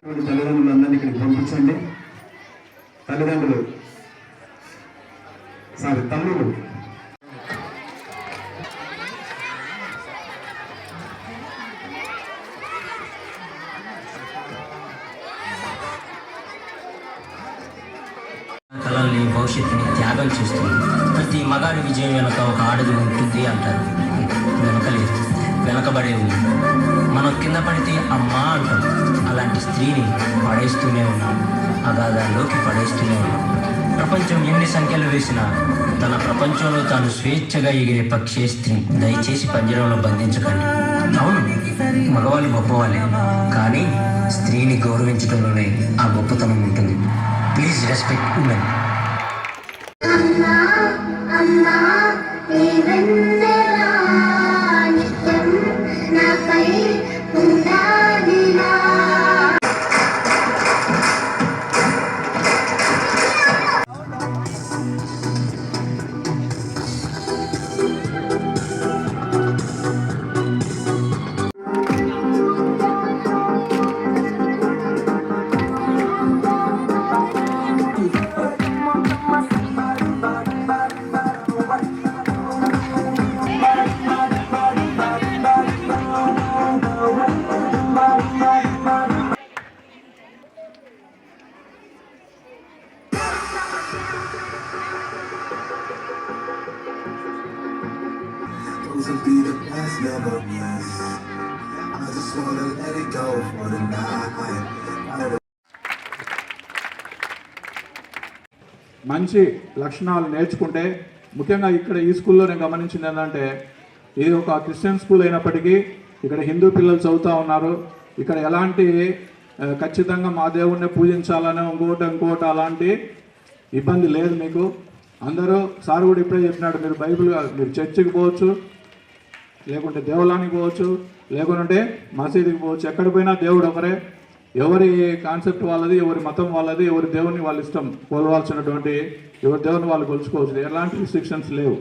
తల్లిదండ్రులందరినీ ఇక్కడికి పంపించండి. తల్లిదండ్రులు తమ్ముడు కళల్ని భవిష్యత్తుని త్యాగం చేస్తుంది. ప్రతి మగాడి విజయం వెనక ఒక ఆడది ఉంటుంది అంటారు. వెనకలేదు, వెనకబడే ఉంది. మనం కింద పడితే అమ్మా అంటాం. అలాంటి స్త్రీని పడేస్తూనే ఉన్నాం, అగాధాల్లోకి పడేస్తూనే ఉన్నాం. ప్రపంచం ఎన్ని సంఖ్యలు వేసినా తన ప్రపంచంలో తాను స్వేచ్ఛగా ఎగిరే పక్షే స్త్రీ. దయచేసి పంజరంలో బంధించకండి. అవును, మగవాళ్ళు గొప్పవాళ్ళే, కానీ స్త్రీని గౌరవించడంలోనే ఆ గొప్పతనం ఉంటుంది. Please respect women. Will be the best memories. I just wanna let it go for the night. మంచి లక్షణాలు నేర్చుకుంటే, ముఖ్యంగా ఇక్కడ ఈ స్కూల్లో నేను గమనించింది ఏంటంటే, ఇది ఒక క్రిస్టియన్ స్కూల్ అయినప్పటికీ ఇక్కడ హిందూ పిల్లలు చదువుతూ ఉన్నారు. ఇక్కడ ఎలాంటి ఖచ్చితంగా మా దేవుణ్ణి పూజించాలని ఇంకోటి అలాంటి ఇబ్బంది లేదు మీకు. అందరూ సార్ కూడా ఇప్పుడే చెప్పినాడు, మీరు చర్చికి పోవచ్చు, లేకుంటే దేవాలయానికి పోవచ్చు, లేకుంటే మసీదుకి పోవచ్చు. ఎక్కడ పోయినా దేవుడు ఒకరే. ఎవరి కాన్సెప్ట్ వాళ్ళది, ఎవరి మతం వాళ్ళది, ఎవరి దేవుని వాళ్ళ ఇష్టం కొలవాల్సినటువంటి ఎవరి దేవుని వాళ్ళు కొలుచుకోవచ్చు. ఎలాంటి రిస్ట్రిక్షన్స్ లేవు.